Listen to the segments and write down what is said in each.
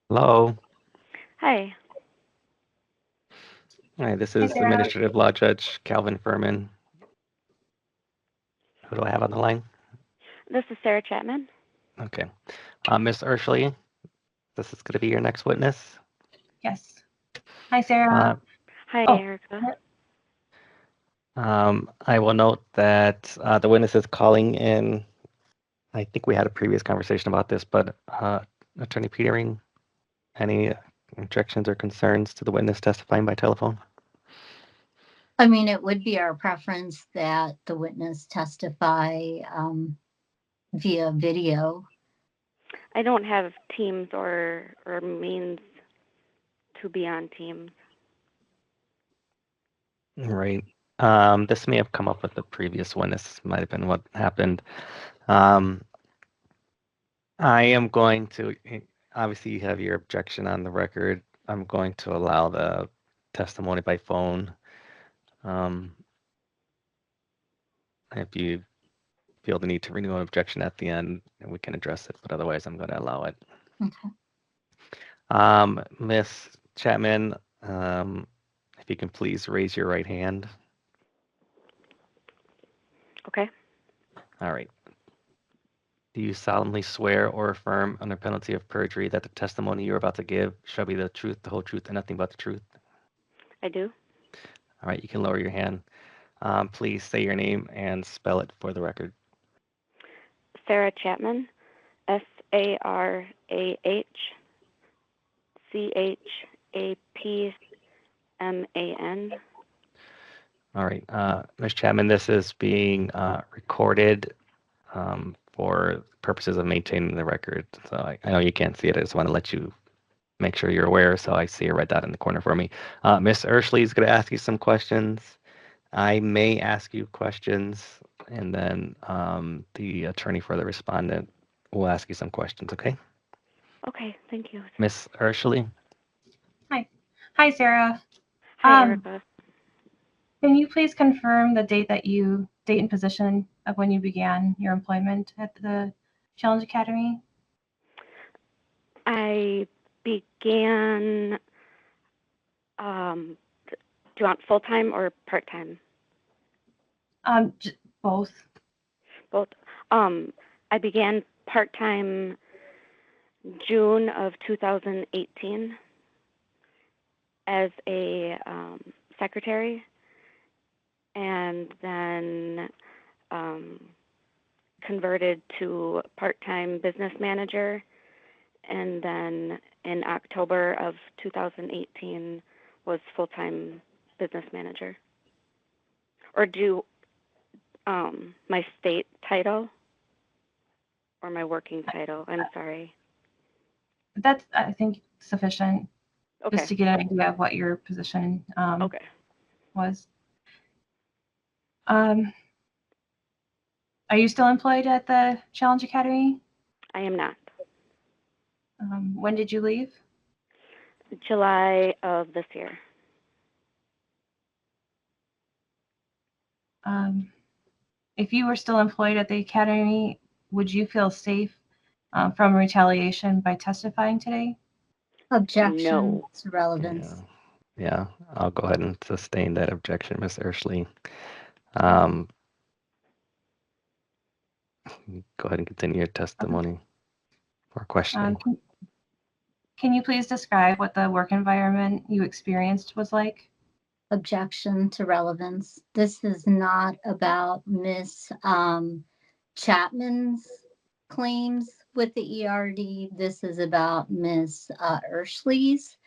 Hello. Hi, Hi, this Hi, is Sarah. Administrative Law Judge Calvin Furman. Who do I have on the line? this is Sarah Chapman. Okay. Ms. Urshley, this is going to be your next witness. Yes. Hi, Sarah. Uh, Hi, Oh, Erica. I will note that the witness is calling in. I think we had a previous conversation about this, but Attorney Petering, any objections or concerns to the witness testifying by telephone? I mean, it would be our preference that the witness testify via video. I don't have Teams or means to be on Teams. Right. This may have come up with the previous witness, might have been what happened. I am going to, obviously you have your objection on the record. I'm going to allow the testimony by phone. If you feel the need to renew an objection at the end, we can address it, but otherwise I'm going to allow it. Okay. Miss Chapman, if you can please raise your right hand. Okay. All right. Do you solemnly swear or affirm under penalty of perjury that the testimony you're about to give shall be the truth, the whole truth, and nothing but the truth? I do. All right, you can lower your hand. Please say your name and spell it for the record. Sarah Chapman, SarahChapman. All right, Ms. Chapman, this is being recorded for purposes of maintaining the record. So I know you can't see it. I just want to let you make sure you're aware. So I see a red dot in the corner for me. Ms. Urshley is going to ask you some questions. I may ask you questions, and then the attorney for the respondent will ask you some questions, okay? Okay, thank you. Ms. Urshley? hi. Hi, Sarah. Hi, Erica. Can you please confirm the date and position of when you began your employment at the Challenge Academy? I began, do you want full-time or part-time? Both. Both. I began part-time June of 2018 as a secretary, and then converted to part-time business manager, and then in October of 2018 was full-time business manager. Or do my state title or my working title? I'm sorry. That's, I think, sufficient Okay. just to get an idea of what your position Okay. was. Are you still employed at the Challenge Academy? I am not. When did you leave? July of this year. If you were still employed at the Academy, would you feel safe from retaliation by testifying today? Objection No. to relevance. Yeah, I'll go ahead and sustain that objection, Ms. Urshley. Go ahead and continue your testimony or questioning. Can you please describe what the work environment you experienced was like? Objection to relevance. This is not about Miss Chapman's claims with the ERD. This is about Miss Urshley's.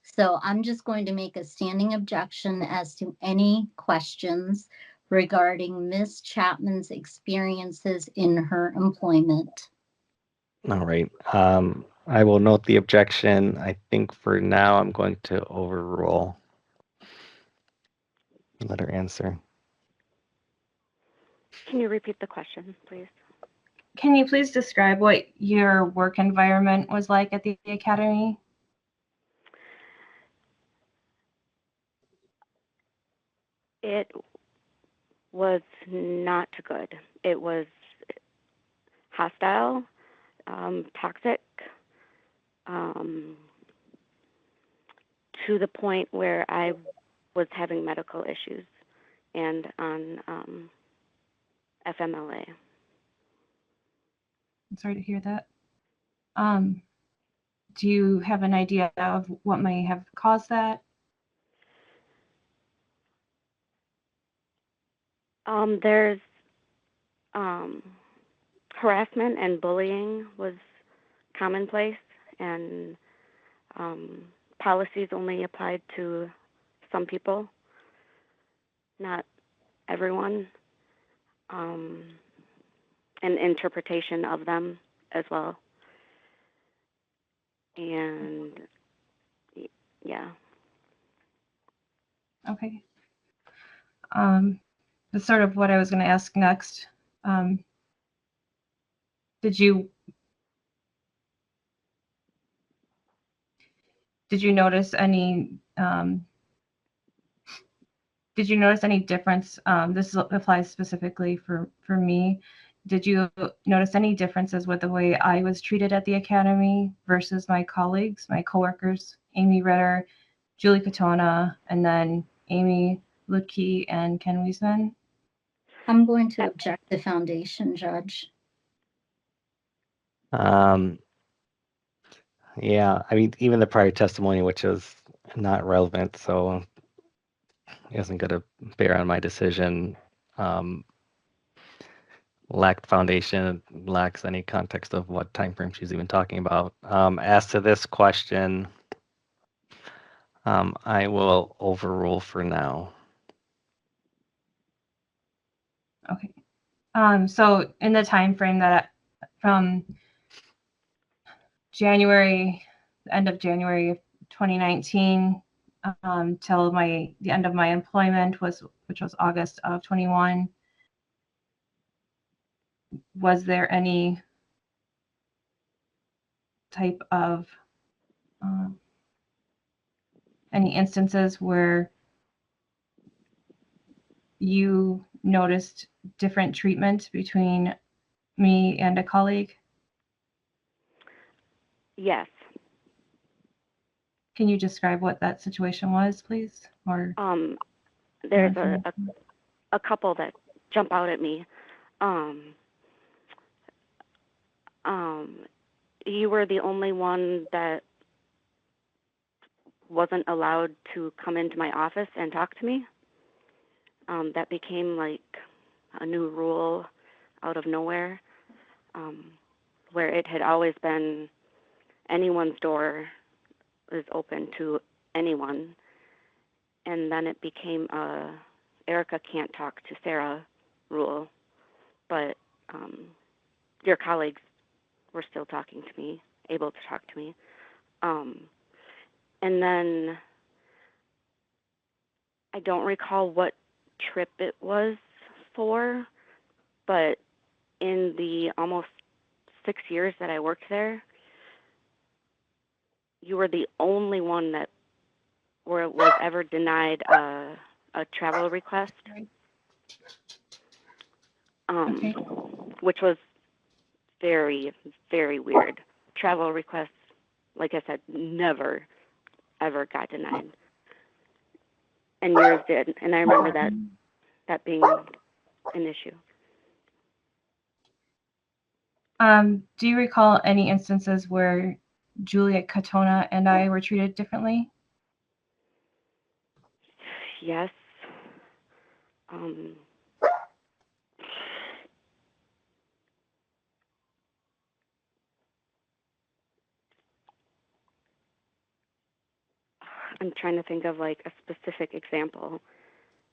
So I'm just going to make a standing objection as to any questions regarding Miss Chapman's experiences in her employment. All right. I will note the objection. I think for now I'm going to overrule. Let her answer. Can you repeat the question, please? Can you please describe what your work environment was like at the Academy? It was not good. It was hostile, toxic, um, to the point where I was having medical issues and on FMLA. I'm sorry to hear that. Do you have an idea of what may have caused that? There's harassment and bullying was commonplace, and policies only applied to some people, not everyone, and interpretation of them as well. And yeah. Okay. That's sort of what I was going to ask next. Did you notice any difference? This applies specifically for me. Did you notice any differences with the way I was treated at the academy versus my colleagues, my coworkers, Amy Ritter, Julie Katona, and then Amy Lutke and Ken Wiesman? I'm going to object the foundation, Judge. Yeah, I mean, even the prior testimony, which is not relevant, so isn't going to bear on my decision, lacked foundation, lacks any context of what time frame she's even talking about. As to this question, I will overrule for now. Okay. So in the time frame that from January, the end of January of 2019, till the end of my employment which was August of 21, was there any type of any instances where you noticed different treatment between me and a colleague? Yes. Can you describe what that situation was, please? Or There's a couple that jump out at me. You were the only one that wasn't allowed to come into my office and talk to me. That became like a new rule out of nowhere, where it had always been anyone's door is open to anyone. And then it became a Erica can't talk to Sarah rule, but your colleagues were still talking to me, able to talk to me. And then I don't recall what trip it was for, but in the almost 6 years that I worked there, you were the only one that was ever denied a travel request, Okay. which was very, very weird. Travel requests, like I said, never, ever got denied. And yours did. And I remember that being an issue. Do you recall any instances where Juliet Katona and I were treated differently? Yes. I'm trying to think of like a specific example,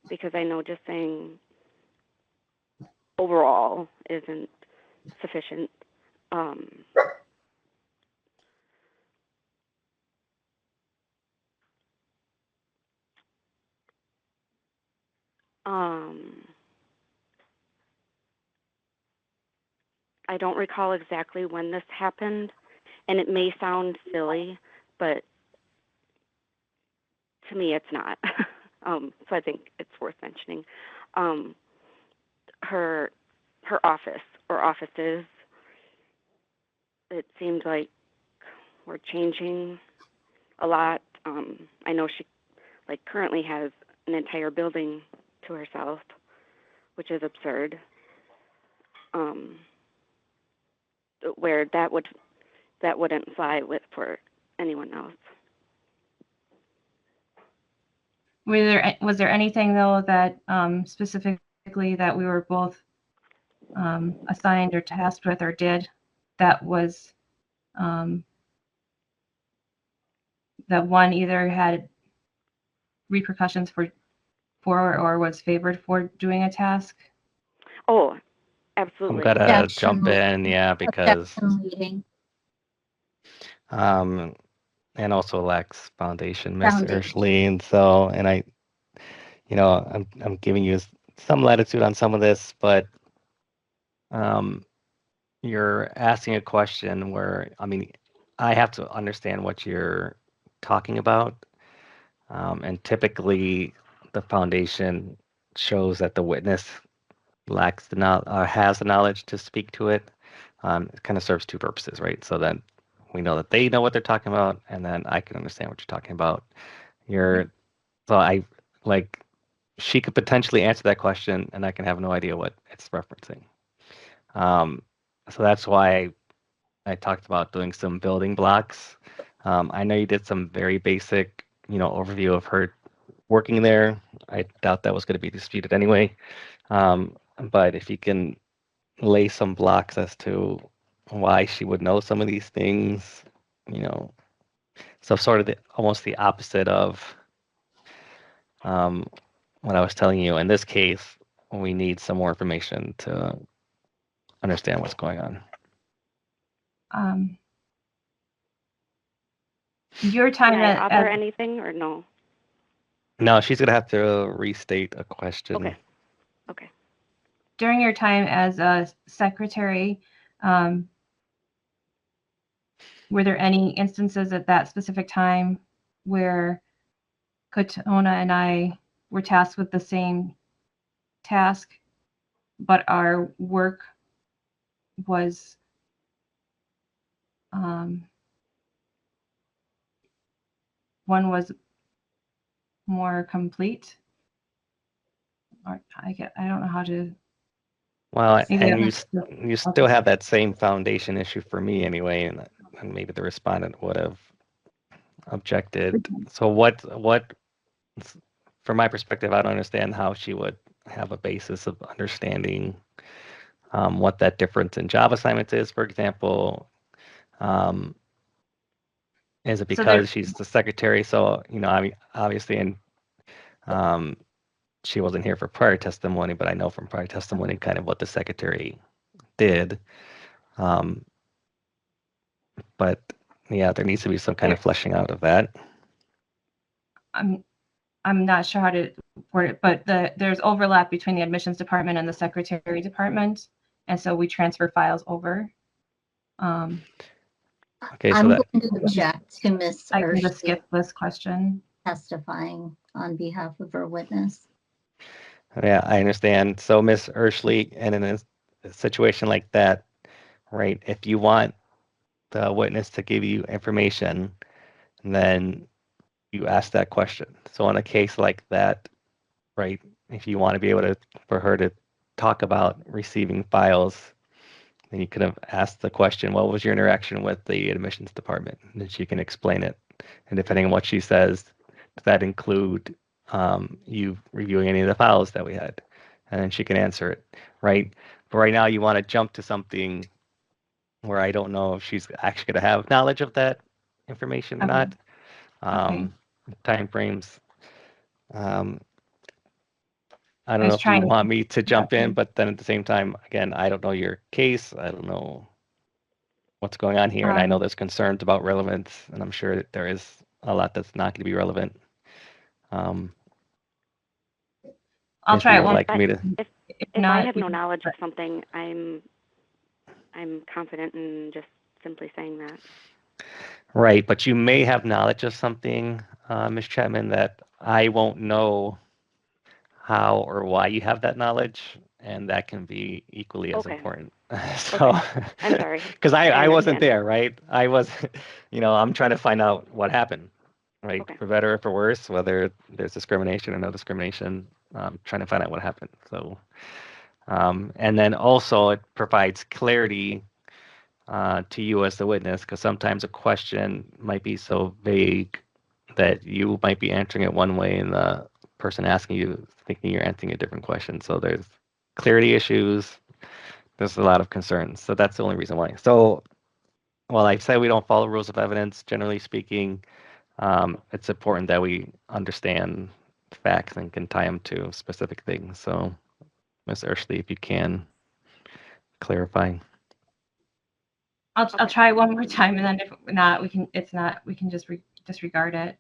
because I know just saying overall isn't sufficient. I don't recall exactly when this happened, and it may sound silly, but to me it's not. So I think it's worth mentioning. Her office or offices, it seemed like were changing a lot. I know she currently has an entire building to herself, which is absurd. Where that wouldn't fly for anyone else. Was there anything though that specifically that we were both assigned or tasked with or did that was that one either had repercussions for or was favored for doing a task? Oh, I'm absolutely. gonna jump in, yeah, because Objection leading. and also Lex Foundation, Miss Foundation. Ershley, and so, and I'm giving you some latitude on some of this, but you're asking a question where, I mean, I have to understand what you're talking about, and typically the foundation shows that the witness lacks the has the knowledge to speak to it. It kind of serves two purposes, right? So then we know that they know what they're talking about, and then I can understand what you're talking about. So I like she could potentially answer that question, and I can have no idea what it's referencing. So that's why I talked about doing some building blocks. I know you did some very basic, overview of her working there. I doubt that was going to be disputed anyway. But if you can lay some blocks as to why she would know some of these things, so sort of almost the opposite of what I was telling you. In this case, we need some more information to understand what's going on. Your time Can I offer anything or no? No, she's gonna have to restate a question. Okay. During your time as a secretary, were there any instances at that specific time where Katona and I were tasked with the same task, but our work was one was more complete? Or I don't know how to. Well, Maybe and you still have that same foundation issue for me anyway, and maybe the respondent would have objected. So what, from my perspective, I don't understand how she would have a basis of understanding what that difference in job assignments is, for example. Is it because she's the secretary? So, I mean, obviously, and she wasn't here for prior testimony, but I know from prior testimony kind of what the secretary did. But yeah, there needs to be some kind of fleshing out of that. I'm not sure how to word it, but there's overlap between the admissions department and the secretary department, and so we transfer files over. Okay, I'm going to object to Ms. I can just Ershley skip this question. testifying on behalf of her witness. Yeah, I understand. So, Ms. Ershley, and in a situation like that, right, if you want the witness to give you information, then you ask that question. So in a case like that, right, if you want to be able for her to talk about receiving files, then you could have asked the question, what was your interaction with the admissions department? And then she can explain it. And depending on what she says, does that include you reviewing any of the files that we had? And then she can answer it, right? But right now you want to jump to something where I don't know if she's actually going to have knowledge of that information or not. Time frames. I don't know if you want me to jump in, but then at the same time, again, I don't know your case. I don't know what's going on here. And I know there's concerns about relevance, and I'm sure that there is a lot that's not going to be relevant. I'll try it one. If I have no knowledge of something, I'm confident in just simply saying that. Right, but you may have knowledge of something, Ms. Chapman, that I won't know how or why you have that knowledge, and that can be equally as Okay. important. So, I'm sorry. because I wasn't understand. there, right? I was, I'm trying to find out what happened, right? Okay. For better or for worse, whether there's discrimination or no discrimination, trying to find out what happened. So, and then also it provides clarity to you as the witness, because sometimes a question might be so vague that you might be answering it one way and the person asking you thinking you're answering a different question. So there's clarity issues. There's a lot of concerns. So that's the only reason why. So while I say we don't follow rules of evidence, generally speaking, it's important that we understand facts and can tie them to specific things. So Ms. Ershley, if you can clarify. I'll Okay. try one more time, and then if not, we can just disregard it.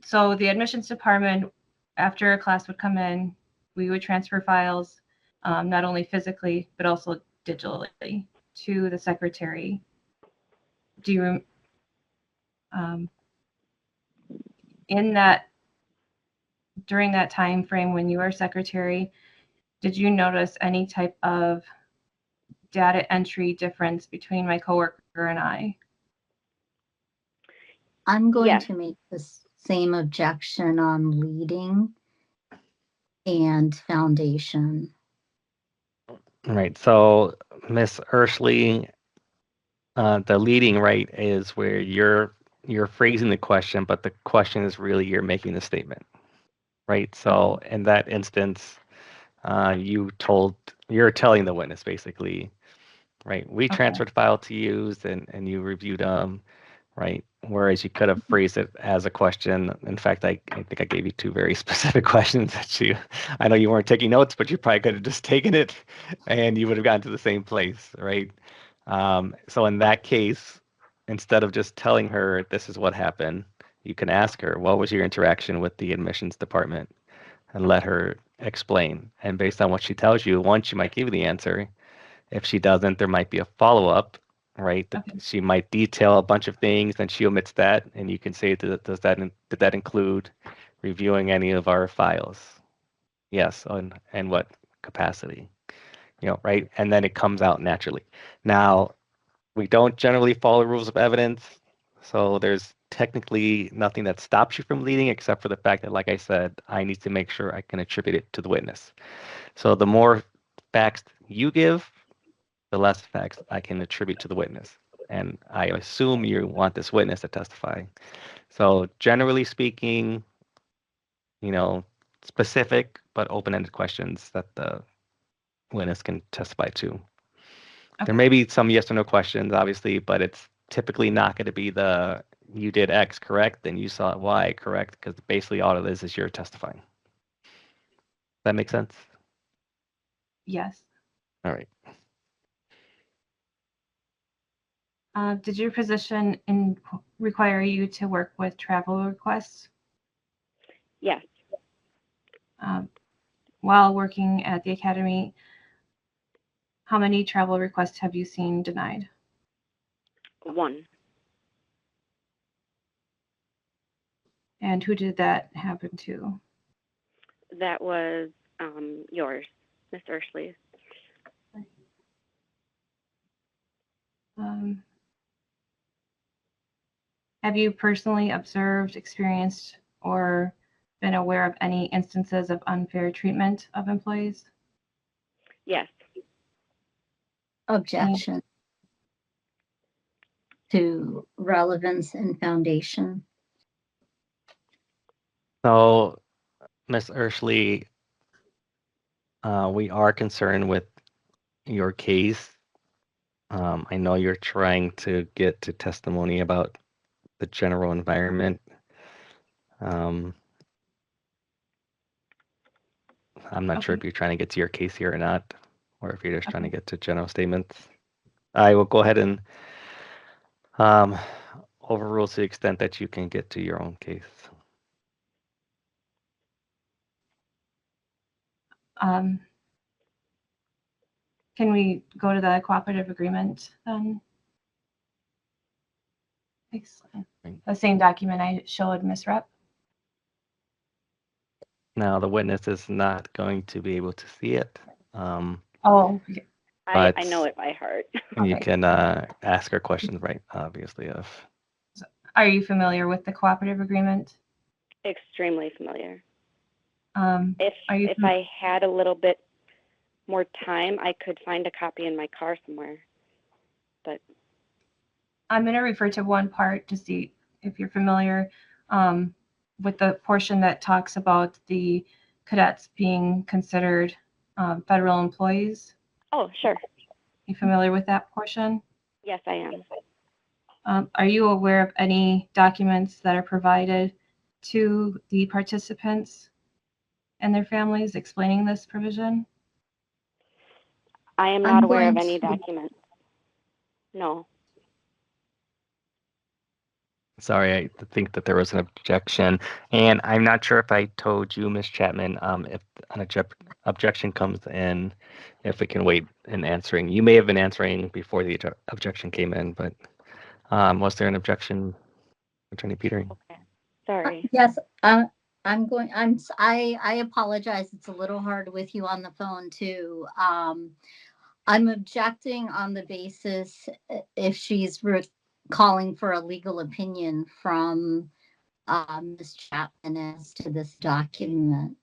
So the admissions department, after a class would come in, we would transfer files, not only physically but also digitally to the secretary. Do you during that time frame when you were secretary, did you notice any type of data entry difference between my coworker and I? I'm going Yes. to make the same objection on leading and foundation. Right. So Ms. Ershley, the leading right is where you're phrasing the question, but the question is really you're making the statement, right? So in that instance, you're telling the witness basically, right? We Okay. transferred file to you, and you reviewed them, right? Whereas you could have phrased it as a question. In fact, I think I gave you two very specific questions that I know you weren't taking notes, but you probably could have just taken it and you would have gotten to the same place, right? So in that case, instead of just telling her this is what happened, you can ask her, what was your interaction with the admissions department? And let her explain. And based on what she tells you, one, she might give you the answer. If she doesn't, there might be a follow-up, right? Okay. She might detail a bunch of things, and she omits that, and you can say, did that include reviewing any of our files? Yes, and what capacity? Right? And then it comes out naturally. Now, we don't generally follow rules of evidence, so there's technically nothing that stops you from leading except for the fact that, like I said, I need to make sure I can attribute it to the witness. So the more facts you give, the less facts I can attribute to the witness. And I assume you want this witness to testify. So generally speaking, specific but open-ended questions that the witness can testify to. Okay. There may be some yes or no questions, obviously, but it's typically not going to be the you did X correct, then you saw Y correct, because basically all it is you're testifying. Does that make sense? Yes. All right. Did your position require you to work with travel requests? Yes. While working at the academy, how many travel requests have you seen denied? 1. And who did that happen to? That was yours, Ms. Ershley. Have you personally observed, experienced, or been aware of any instances of unfair treatment of employees? Yes. Objection to relevance and foundation. So, Ms. Ershley, we are concerned with your case. I know you're trying to get to testimony about the general environment. I'm not sure if you're trying to get to your case here or not, or if you're just trying to get to general statements. I will go ahead and overrule to the extent that you can get to your own case. Can we go to the cooperative agreement then? Excellent. The same document I showed Ms. Rep. Now, the witness is not going to be able to see it, Oh, I but know it by heart. you okay. can ask her questions, right? Obviously, of. Are you familiar with the cooperative agreement? Extremely familiar. Are you If I had a little bit more time, I could find a copy in my car somewhere. But I'm going to refer to one part to see if you're familiar with the portion that talks about the cadets being considered federal employees. oh, sure. You familiar with that portion? Yes, I am. Are you aware of any documents that are provided to the participants and their families explaining this provision? I am I'm not aware of going any to- documents. No. Sorry, I think that there was an objection, and I'm not sure if I told you, Ms. Chapman, if an objection comes in, if we can wait in answering. You may have been answering before the objection came in, but was there an objection, Attorney Petering? Okay. Sorry. Yes, I apologize. It's a little hard with you on the phone too. I'm objecting on the basis if she's calling for a legal opinion from Ms. Chapman as to this document.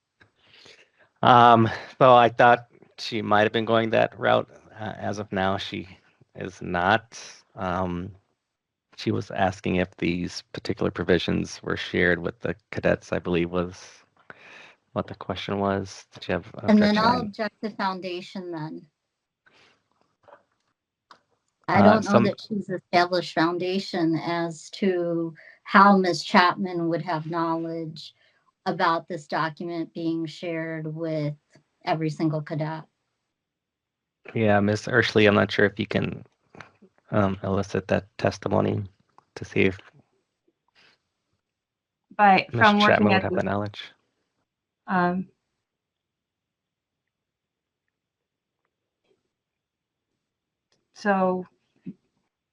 So I thought she might have been going that route. As of now, she is not. She was asking if these particular provisions were shared with the cadets, I believe was what the question was. Did you have And then I'll objection? object to foundation then. I don't know Some that she's established foundation as to how Ms. Chapman would have knowledge about this document being shared with every single cadet. Yeah, Ms. EIRSCHELE, I'm not sure if you can elicit that testimony to see if But Ms. from Chapman working would at have the that knowledge. So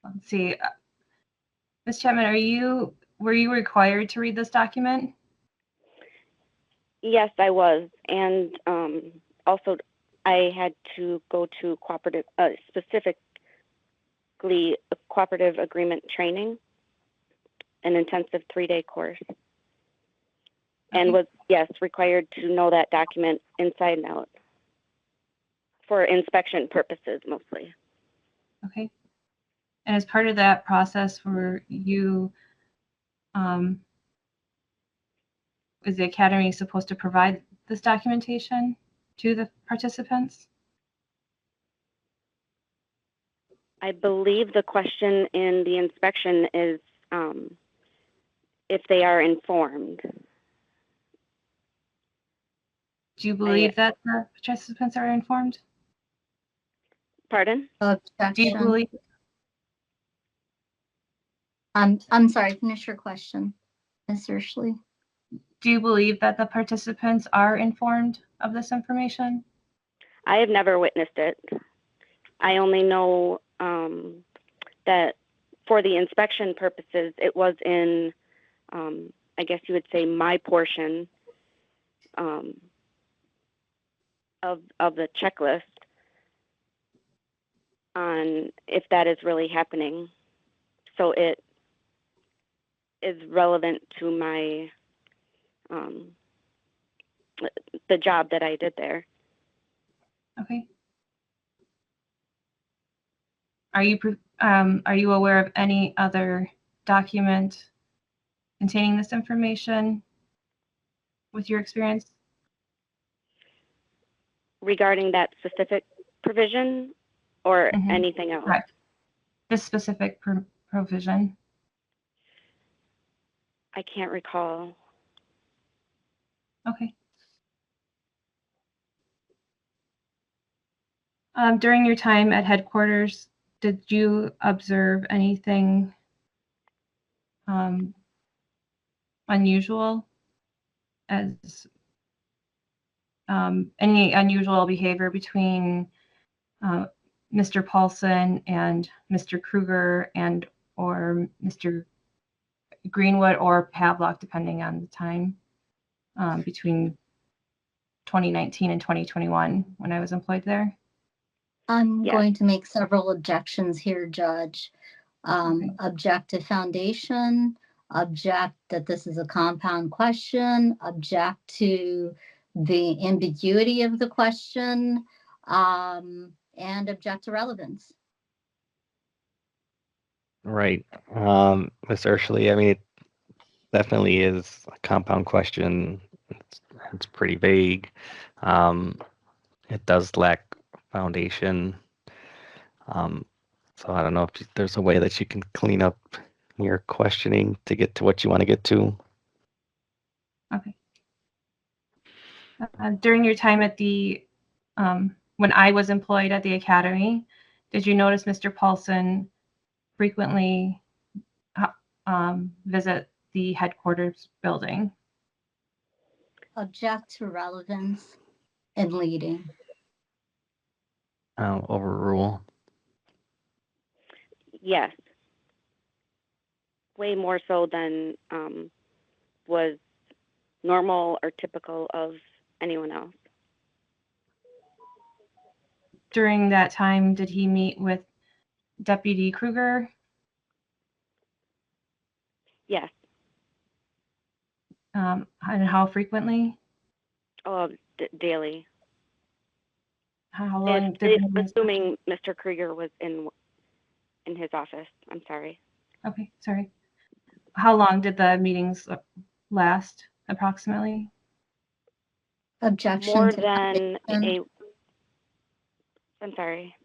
let's see. Ms. Chapman, were you required to read this document? Yes, I was. And also, I had to go to specifically a cooperative agreement training, an intensive 3-day course. And was, yes, required to know that document inside and out for inspection purposes mostly. Okay. And as part of that process, were you, is the academy supposed to provide this documentation to the participants? I believe the question in the inspection is if they are informed. Do you believe that the participants are informed? Pardon? Do you Objection. believe? I'm sorry, finish your question, Ms. EIRSCHELE. Do you believe that the participants are informed of this information? I have never witnessed it. I only know that for the inspection purposes, it was in, I guess you would say, my portion of the checklist on if that is really happening. So it is relevant to my the job that I did there. Okay. Are you aware of any other document containing this information with your experience? Regarding that specific provision or Mhm. anything else? Correct. This specific provision. I can't recall. Okay. During your time at headquarters, did you observe anything unusual as any unusual behavior between Mr. Paulson and Mr. Kruger and or Mr. Greenwood or Pavlok, depending on the time between 2019 and 2021 when I was employed there. I'm Yes. going to make several objections here, Judge. Okay. Object to foundation, object that this is a compound question, object to the ambiguity of the question, and object to relevance. Right. Ms. Urshley, I mean, it definitely is a compound question. It's pretty vague. It does lack foundation. So I don't know if there's a way that you can clean up your questioning to get to what you want to get to. Okay. During your time at the, when I was employed at the academy, did you notice Mr. Paulson frequently visit the headquarters building? Object to relevance and leading. Overrule. Yes. Way more so than was normal or typical of anyone else. During that time, did he meet with Deputy Kruger? Yes. And how frequently? Oh, daily. How long did the meetings? Assuming Mr. Krieger was in his office. I'm sorry. Okay, sorry. How long did the meetings last, approximately? Objection More to than foundation. I'm sorry.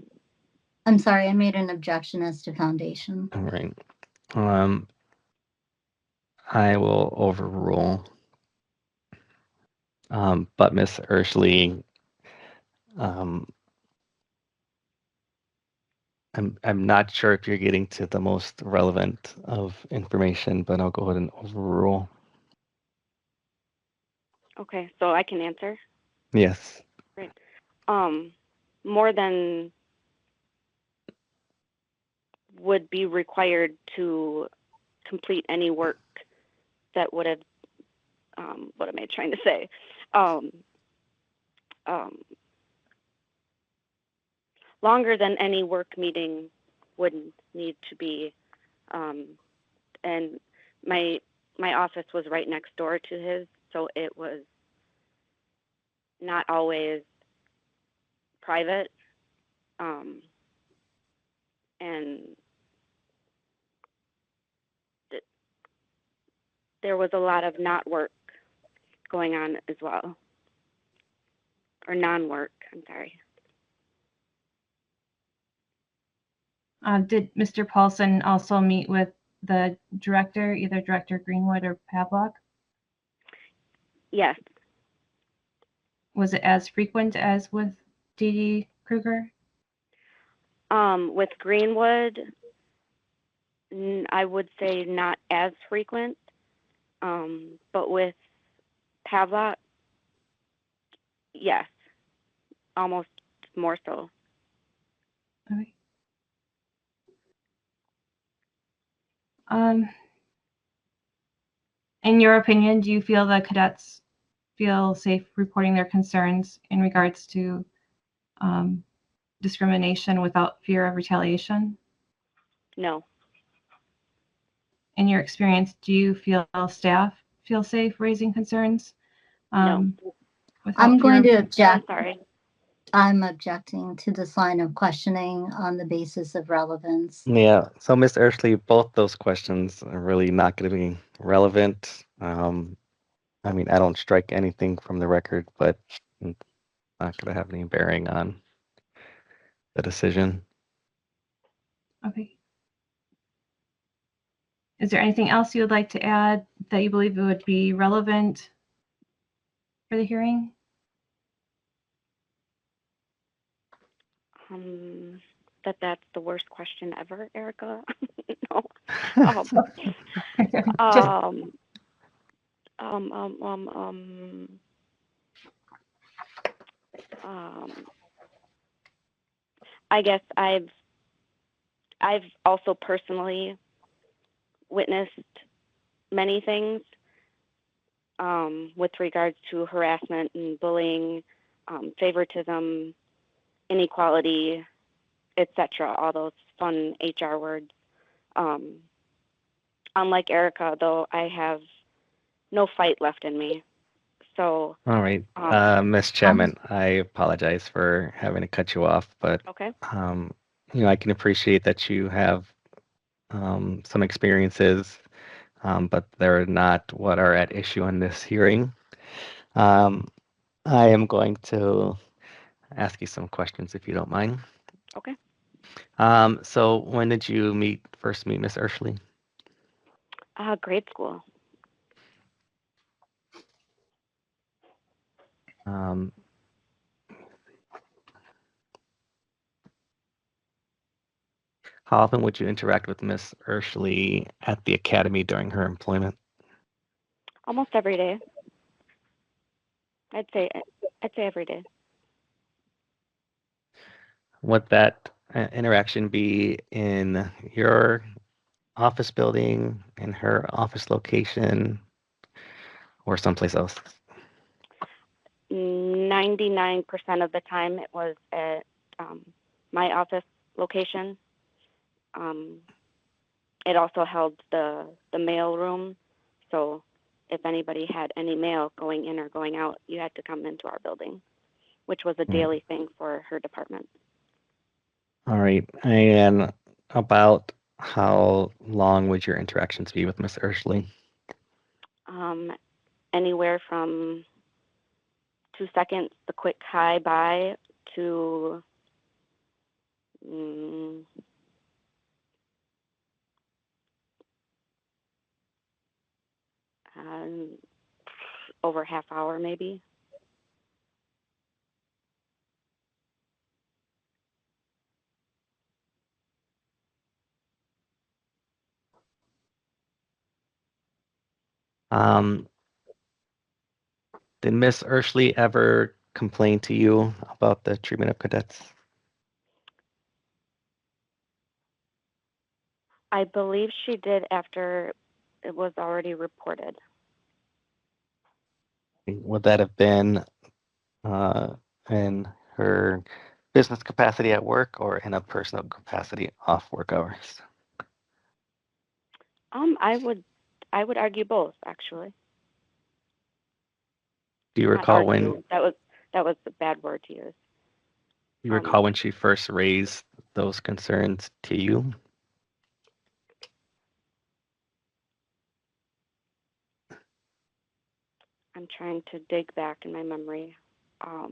I'm sorry, I made an objection as to foundation. All right. I will overrule. But Miss Urshley, I'm not sure if you're getting to the most relevant of information, but I'll go ahead and overrule. Okay, so I can answer. Yes. Right. More than would be required to complete any work that would have. What am I trying to say? Longer than any work meeting would need to be, and my office was right next door to his, so it was not always private, and there was a lot of not work going on as well, or non-work. I'm sorry. Did Mr. Paulson also meet with the director, either Director Greenwood or Pavlock? Yes. Was it as frequent as with D.D. Kruger? With Greenwood, I would say not as frequent, but with Pavlock, yes, almost more so. Okay. In your opinion, do you feel the cadets feel safe reporting their concerns in regards to discrimination without fear of retaliation? No. In your experience, do you feel staff feel safe raising concerns? No. I'm going to I'm object. sorry. I'm objecting to this line of questioning on the basis of relevance. Yeah. So Miss Urshley, both those questions are really not going to be relevant. I mean, I don't strike anything from the record, but it's not going to have any bearing on the decision. Okay. Is there anything else you would like to add that you believe would be relevant for the hearing? That's the worst question ever, Erica. No. I guess I've also personally witnessed many things with regards to harassment and bullying, favoritism, inequality, etc. All those fun HR words. Unlike Erica, though, I have no fight left in me. So, All right, Ms. Um, Chapman, I apologize for having to cut you off, but okay. I can appreciate that you have some experiences, but they're not what are at issue in this hearing. Um, I am going to ask you some questions if you don't mind. Okay. So when did you first meet Miss Urshley? Grade school. Um, how often would you interact with Miss Urshley at the academy during her employment? Almost every day. I'd say every day. Would that interaction be in your office building, in her office location, or someplace else? 99% of the time it was at my office location. It also held the mail room, so if anybody had any mail going in or going out, you had to come into our building, which was a daily thing for her department. All right. And about how long would your interactions be with Miss Urshley? Anywhere from 2 seconds, the quick hi bye, to um, over half hour maybe. Um, did Miss Urshley ever complain to you about the treatment of cadets? I believe she did after it was already reported. Would that have been uh, in her business capacity at work or in a personal capacity off work hours? I would argue both, actually. Do you Not recall argue. That was a bad word to use. when she first raised those concerns to you? I'm trying to dig back in my memory. I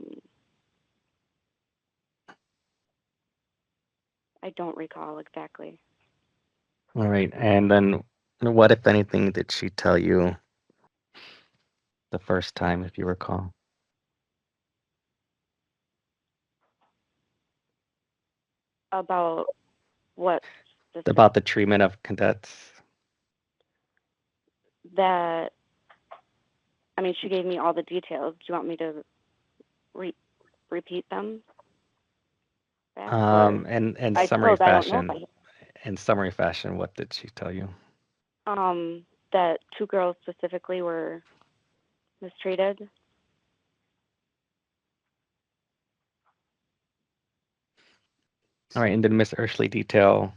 don't recall exactly. All right. And then what, if anything, did she tell you the first time, if you recall? About what About the treatment of cadets? that, I mean, she gave me all the details. Do you want me to repeat them back? In I summary suppose I don't know fashion, in summary fashion, what did she tell you? that 2 girls specifically were mistreated. All right. And did Miss Urshley detail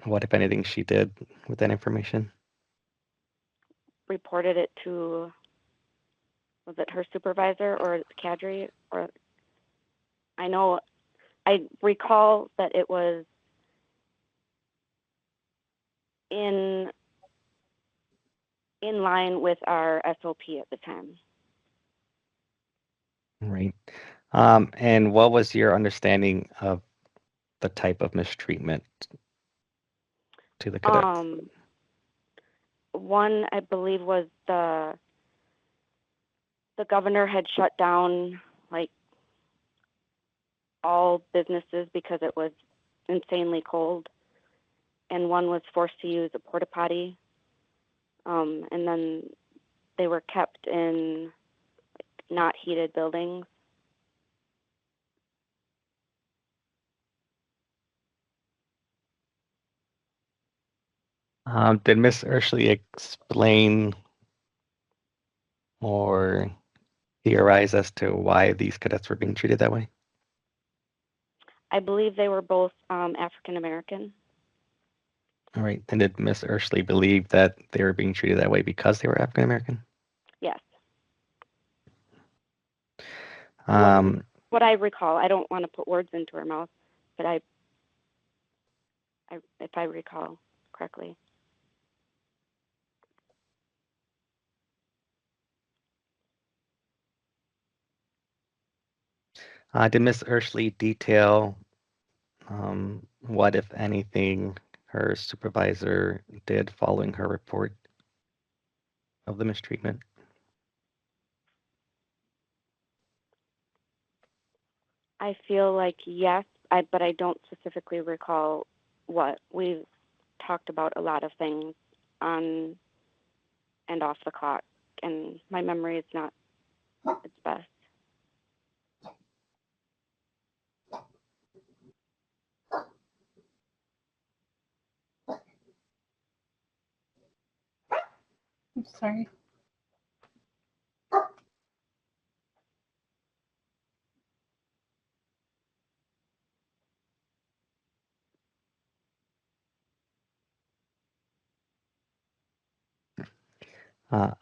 what, if anything, she did with that information? Reported it to, was it her supervisor or the cadre? Or I recall that it was in line with our SOP at the time. Right. And what was your understanding of the type of mistreatment to the cadets? One, I believe, was the governor had shut down like all businesses because it was insanely cold, and one was forced to use a porta potty, and then they were kept in not heated buildings. Did Miss Urshley explain or theorize as to why these cadets were being treated that way? I believe they were both African American. All right. And did Miss EIRSCHELE believe that they were being treated that way because they were African American? Yes. What I recall, I don't want to put words into her mouth, but if I recall correctly. Did Miss EIRSCHELE detail what, if anything, her supervisor did following her report of the mistreatment? I feel like yes, but I don't specifically recall what. We've talked about a lot of things on and off the clock, and my memory is not its best. I'm sorry.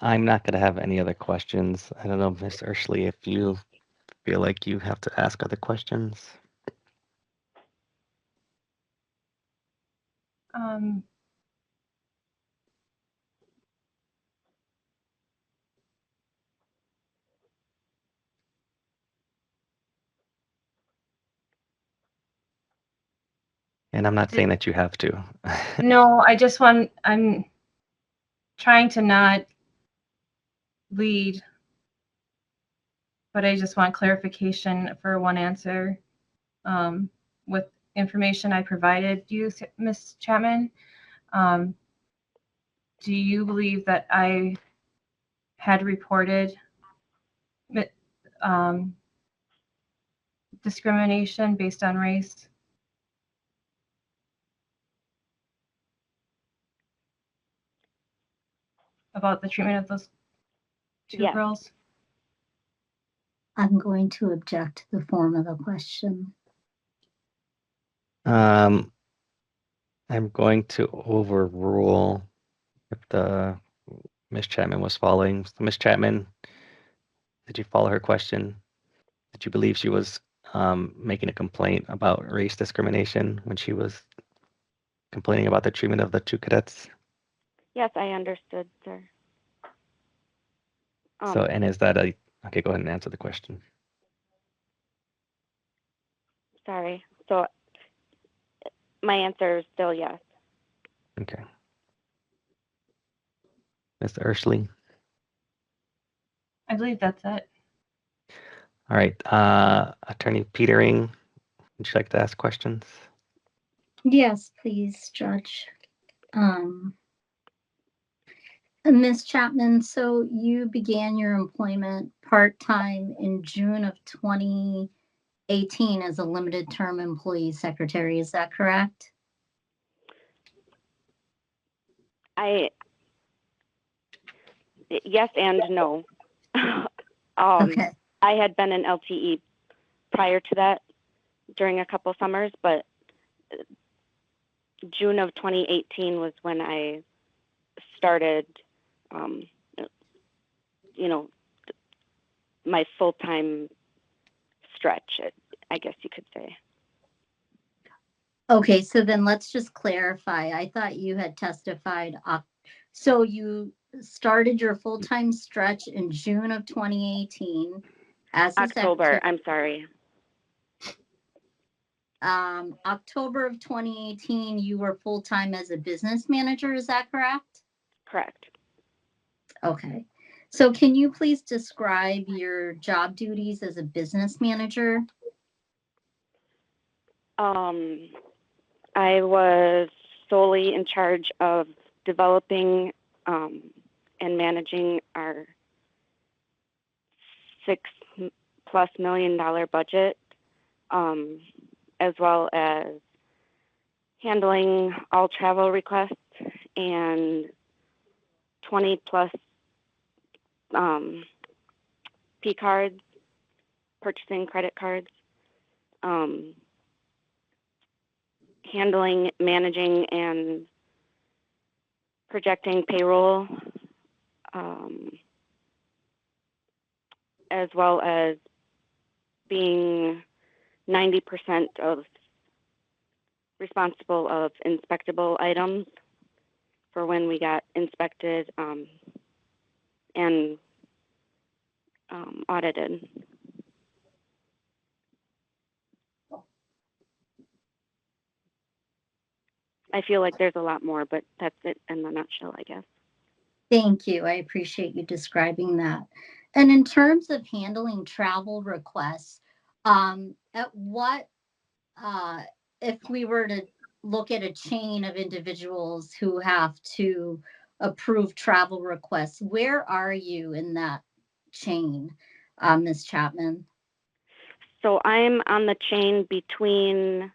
I'm not going to have any other questions. I don't know, Miss EIRSCHELE, if you feel like you have to ask other questions. And I'm not saying that you have to. No, I'm trying to not lead, but I just want clarification for one answer. With information I provided you, Ms. Chapman, do you believe that I had reported discrimination based on race? About the treatment of those two Yes. girls? I'm going to object to the form of the question. I'm going to overrule if the Miss Chapman was following. So Miss Chapman, did you follow her question? Did you believe she was making a complaint about race discrimination when she was complaining about the treatment of the two cadets? Yes, I understood, sir. So, and is that a, okay, go ahead and answer the question. Sorry. So my answer is still yes. Okay. Mr. EIRSCHELE? I believe that's it. All right. Attorney Petering, would you like to ask questions? Yes, please, Judge. Ms. Chapman, so you began your employment part-time in June of 2018 as a limited term employee secretary, is that correct? Yes and no. Okay. I had been an LTE prior to that during a couple summers, but June of 2018 was when I started, my full-time stretch, I guess you could say. Okay, so then let's just clarify. I thought you had testified. So you started your full-time stretch in June of 2018 as a October, secretary. I'm sorry. October of 2018, you were full-time as a business manager, is that correct? Correct. Okay. So can you please describe your job duties as a business manager? I was solely in charge of developing and managing our $6+ million budget, as well as handling all travel requests and 20+ P cards, purchasing credit cards, handling, managing, and projecting payroll, as well as being 90% of responsible of inspectable items for when we got inspected and audited. I feel like there's a lot more, but that's it in a nutshell, I guess. Thank you. I appreciate you describing that. And in terms of handling travel requests, at what, if we were to look at a chain of individuals who have to approve travel requests, where are you in that chain, Ms. Chapman? So I'm on the chain between,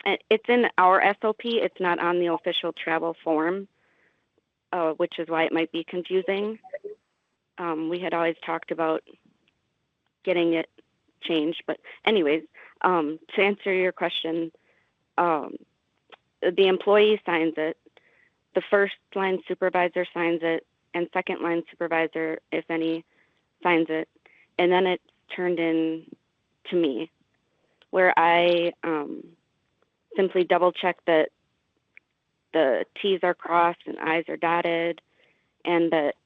it's in our SOP, it's not on the official travel form, which is why it might be confusing. We had always talked about getting it changed, but anyways, to answer your question, the employee signs it, the first line supervisor signs it, and second line supervisor, if any, signs it, and then it's turned in to me, where I simply double check that the T's are crossed and I's are dotted, and that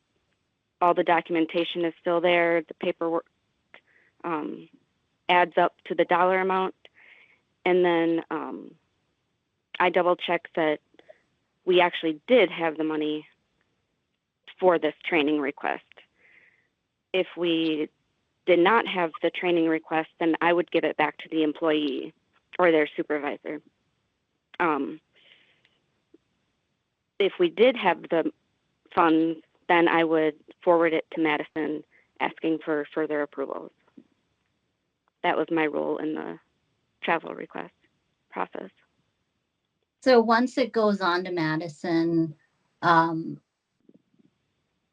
all the documentation is still there, the paperwork adds up to the dollar amount, and then I double check that we actually did have the money for this training request. If we did not have the training request, then I would give it back to the employee or their supervisor. If we did have the funds, then I would forward it to Madison asking for further approvals. That was my role in the travel request process. So once it goes on to Madison,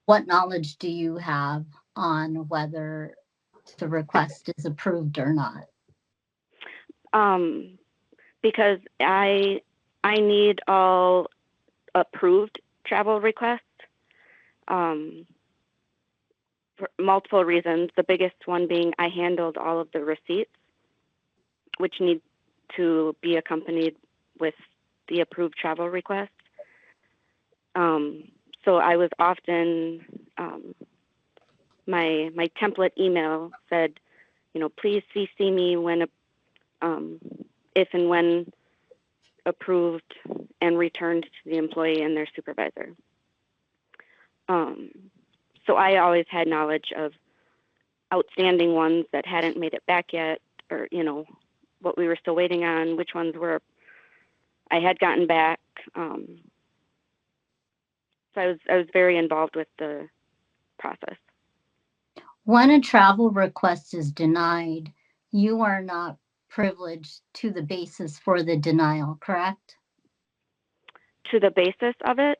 what knowledge do you have on whether the request is approved or not? Because I need all approved travel requests for multiple reasons. The biggest one being I handled all of the receipts, which need to be accompanied with the approved travel request. So I was often, my template email said, please CC me when, if and when approved and returned to the employee and their supervisor. So I always had knowledge of outstanding ones that hadn't made it back yet, or, what we were still waiting on, which ones I had gotten back. So I was very involved with the process. When a travel request is denied, you are not privileged to the basis for the denial, correct? To the basis of it,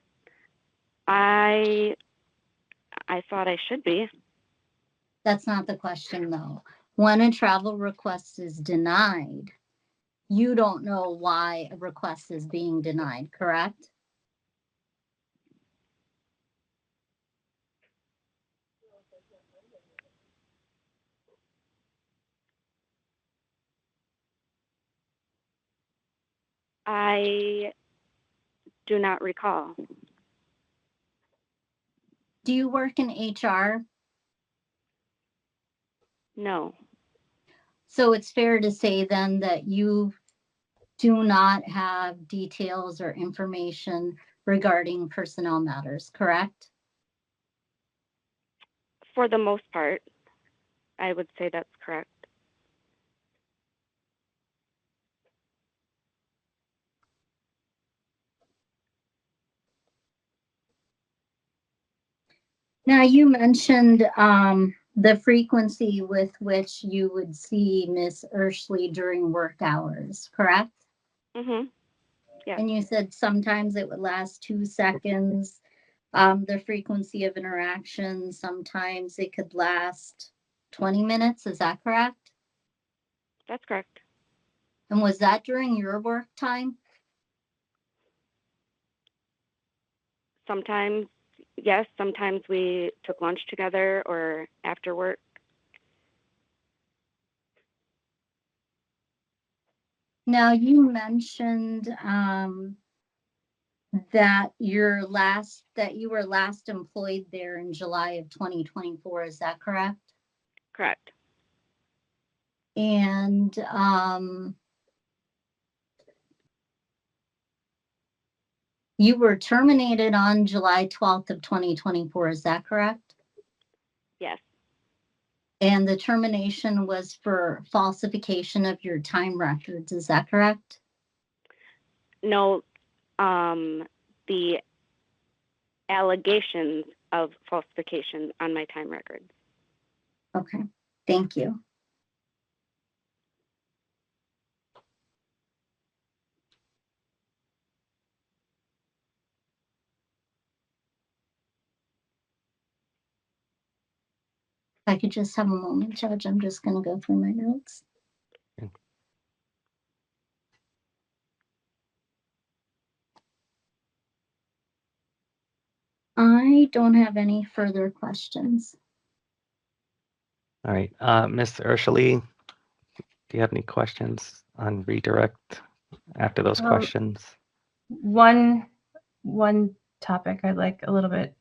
I thought I should be. That's not the question, though. When a travel request is denied, you don't know why a request is being denied, correct? I do not recall. Do you work in HR? No. So it's fair to say then that you do not have details or information regarding personnel matters, correct? For the most part, I would say that's correct. Now, you mentioned the frequency with which you would see Miss EIRSCHELE during work hours, correct? Mm-hmm. Yeah. And you said sometimes it would last 2 seconds. The frequency of interaction, sometimes it could last 20 minutes. Is that correct? That's correct. And was that during your work time? Sometimes, yes. Sometimes we took lunch together or after work. Now, you mentioned that you were last employed there in July of 2024. Is that correct? Correct. And you were terminated on July 12th of 2024. Is that correct? Yes. And the termination was for falsification of your time records. Is that correct? No, the allegations of falsification on my time records. Okay, thank you. If I could just have a moment, Judge, I'm just going to go through my notes. Okay. I don't have any further questions. All right, Ms. EIRSCHELE, do you have any questions on redirect after those questions? One topic I'd like a little bit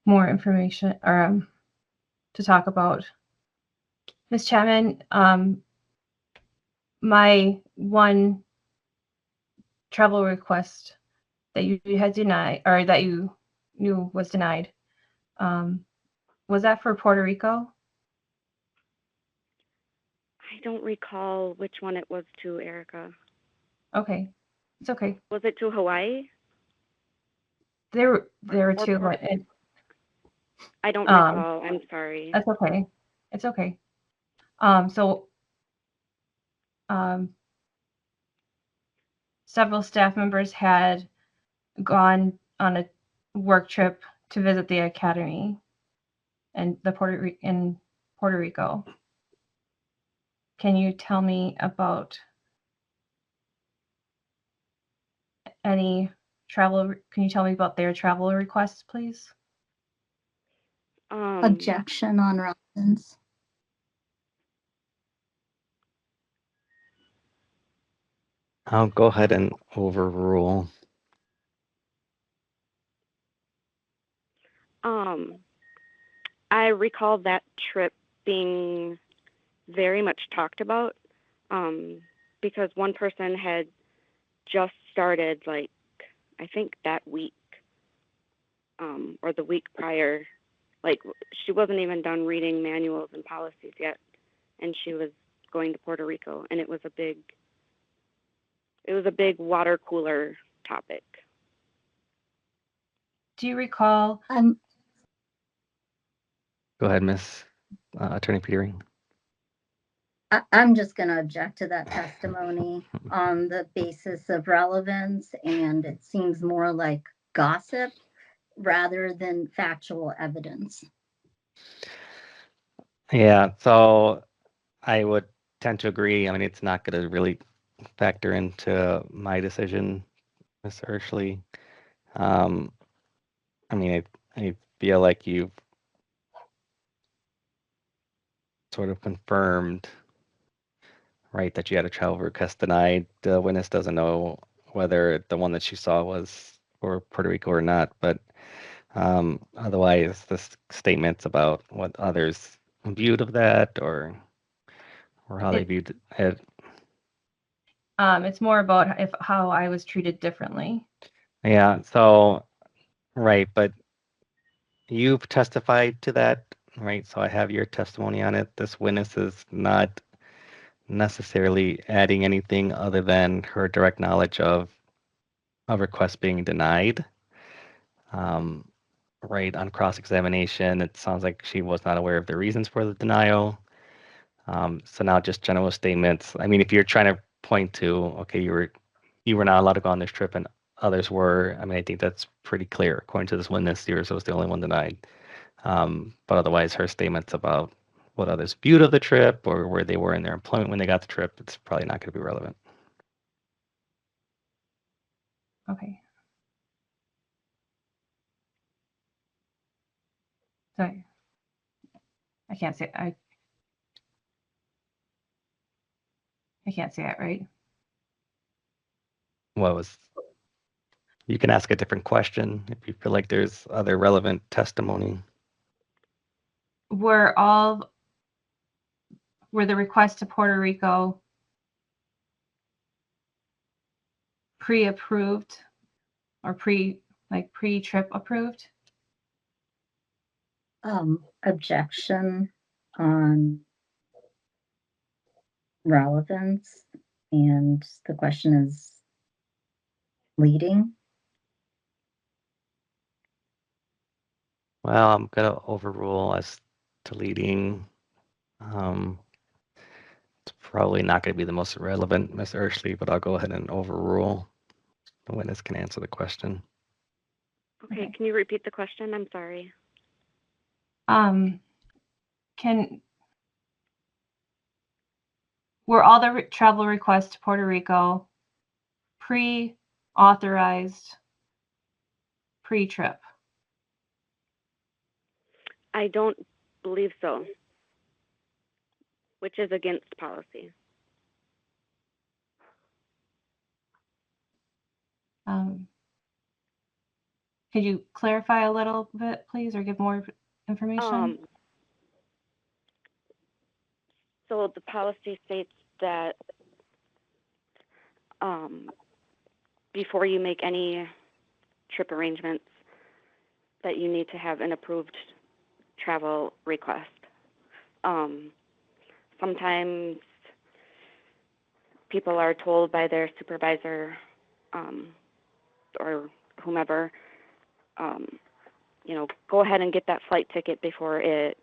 more information or to talk about. Ms. Chapman, my one travel request that you had denied, or that you knew was denied, was that for Puerto Rico? I don't recall which one it was to, Erica. Okay, it's okay. Was it to Hawaii? There were Or two, Puerto- but I don't recall. I'm sorry. that's okay. It's okay. Several staff members had gone on a work trip to visit the academy and in Puerto Rico. Can you tell me about any travel? Can you tell me about their travel requests, please? Objection on relevance. I'll go ahead and overrule. I recall that trip being very much talked about, because one person had just started, like, I think that week, or the week prior. Like, she wasn't even done reading manuals and policies yet, and she was going to Puerto Rico, and it was a big water cooler topic. Do you recall? Go ahead, Miss Attorney Petering. I'm just going to object to that testimony on the basis of relevance, and it seems more like gossip rather than factual evidence. Yeah, so I would tend to agree. I mean, it's not going to really factor into my decision, Ms. EIRSCHELE. I mean, I feel like you've sort of confirmed, right, that you had a travel request denied. The witness doesn't know whether the one that she saw was for Puerto Rico or not, but otherwise, this statements about what others viewed of that or how they viewed it. It's more about how I was treated differently. Yeah, so, right, but you've testified to that, right? So I have your testimony on it. This witness is not necessarily adding anything other than her direct knowledge of a request being denied. Right, on cross-examination, it sounds like she was not aware of the reasons for the denial. So now just general statements. I mean, if you're trying to point to, okay, you were not allowed to go on this trip and others were. I mean, I think that's pretty clear. According to this witness, yours was the only one denied. But otherwise, her statements about what others viewed of the trip or where they were in their employment when they got the trip, it's probably not going to be relevant. Okay. Sorry. I can't say I can't say it right. What was? You can ask a different question if you feel like there's other relevant testimony. Were the requests to Puerto Rico pre-approved or pre-trip approved? Objection on relevance, and the question is leading. Well, I'm going to overrule as to leading. It's probably not going to be the most relevant, Ms. EIRSCHELE, but I'll go ahead and overrule. The witness can answer the question. Okay, can you repeat the question? I'm sorry. Were all the travel requests to Puerto Rico pre-authorized pre-trip? I don't believe so, which is against policy. Could you clarify a little bit, please, or give more information? So the policy states that before you make any trip arrangements, that you need to have an approved travel request. Sometimes people are told by their supervisor or whomever, go ahead and get that flight ticket before it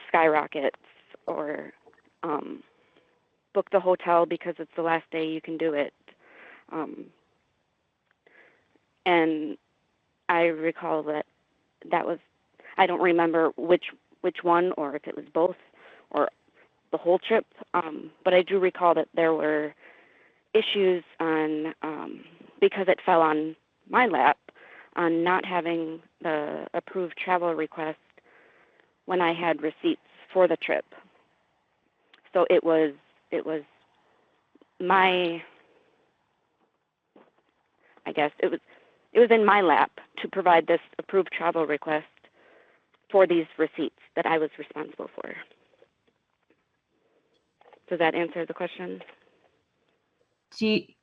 skyrockets, or book the hotel because it's the last day you can do it. And I recall that was, I don't remember which one, or if it was both or the whole trip, but I do recall that there were issues on, because it fell on my lap, on not having the approved travel request when I had receipts for the trip. So it was my, I guess it was in my lap to provide this approved travel request for these receipts that I was responsible for. Does that answer the question?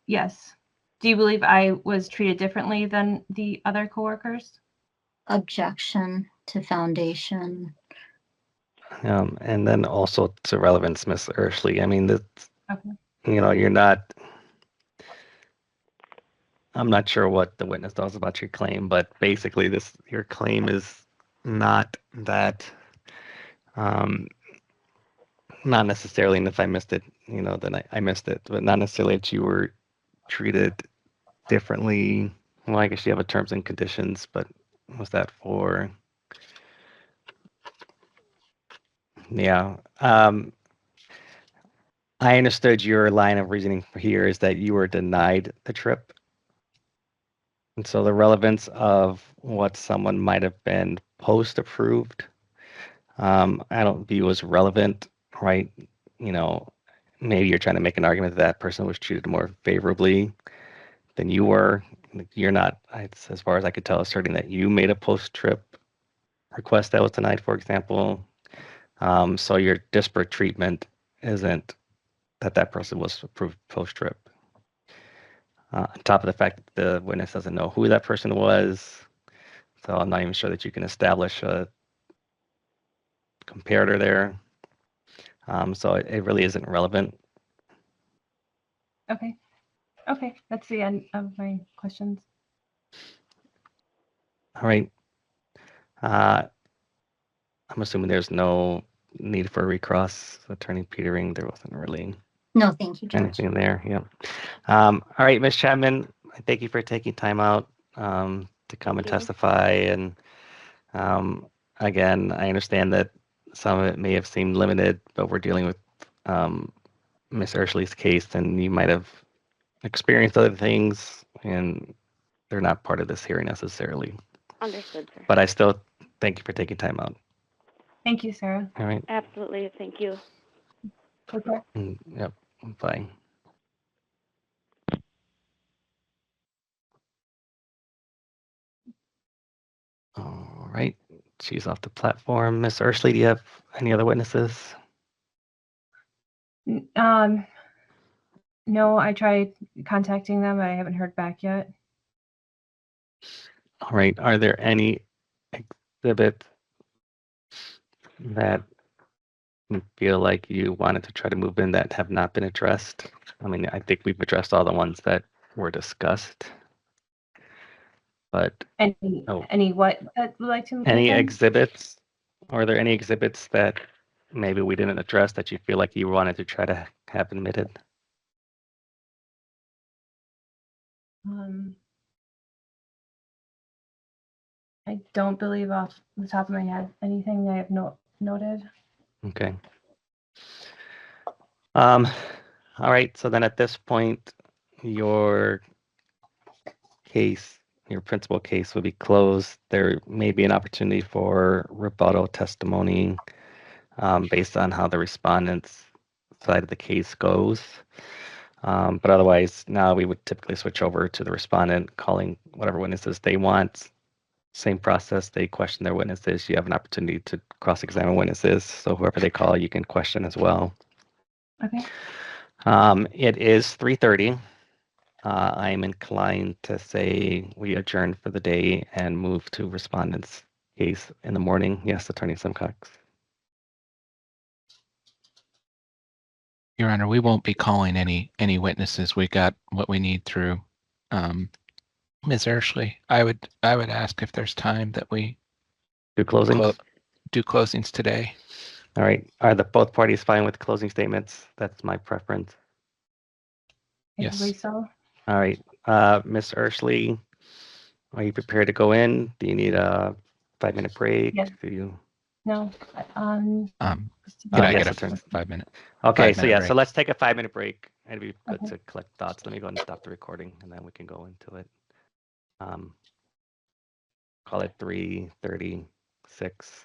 Yes. Do you believe I was treated differently than the other coworkers? Objection to foundation. And then also to relevance, Ms. EIRSCHELE. I mean, that's, Okay. You're not, I'm not sure what the witness knows about your claim, but basically your claim is not that, not necessarily, and if I missed it, then I missed it, but not necessarily that you were treated differently. Well, I guess you have a terms and conditions, but was that for? Yeah. I understood your line of reasoning here is that you were denied the trip. And so the relevance of what someone might have been post-approved, I don't view as relevant, right? Maybe you're trying to make an argument that that person was treated more favorably than you were. You're not, as far as I could tell, asserting that you made a post-trip request that was denied, for example. So your disparate treatment isn't that person was approved post-trip. On top of the fact that the witness doesn't know who that person was, so I'm not even sure that you can establish a comparator there. So it really isn't relevant. Okay. Okay, that's the end of my questions. All right. I'm assuming there's no need for a recross. Attorney Petering, there wasn't really No, thank you, Judge. anything there. Yeah. All right, Ms. Chapman, I thank you for taking time out to come and Thank you. testify. And again, I understand that some of it may have seemed limited, but we're dealing with Miss EIRSCHELE's case, and you might have experienced other things, and they're not part of this hearing necessarily. Understood, sir. But I still thank you for taking time out. Thank you, Sarah. All right. Absolutely. Thank you. Take care. Yep. Bye. All right. She's off the platform. Miss EIRSCHELE, do you have any other witnesses? No, I tried contacting them. I haven't heard back yet. All right. Are there any exhibits that you feel like you wanted to try to move in that have not been addressed? I mean, I think we've addressed all the ones that were discussed. But Any what that would like to move any in? exhibits? Are there any exhibits that maybe we didn't address that you feel like you wanted to try to have admitted? I don't believe off the top of my head anything I have noted. Okay. All right. So then at this point, your case, your principal case will be closed. There may be an opportunity for rebuttal testimony based on how the respondent's side of the case goes. But otherwise, now we would typically switch over to the respondent calling whatever witnesses they want. Same process, they question their witnesses. You have an opportunity to cross-examine witnesses. So whoever they call, you can question as well. Okay. It is 3:30. I am inclined to say we adjourn for the day and move to respondent's case in the morning. Yes, Attorney Simcox. Your Honor, we won't be calling any witnesses. We got what we need through Ms. EIRSCHELE. I would ask if there's time that we Do closings? do closings today. All right. Are both parties fine with closing statements? That's my preference. I Yes. believe so. All right. Ms. EIRSCHELE, are you prepared to go in? Do you need a 5-minute break? Yes. Do you? No. Can I yes, get a Attorney. 5-minute? Okay, so 5-minute yeah, break. so let's take a 5-minute break. It'd be good Okay. to collect thoughts. Let me go and stop the recording, and then we can go into it. Call it 3:36.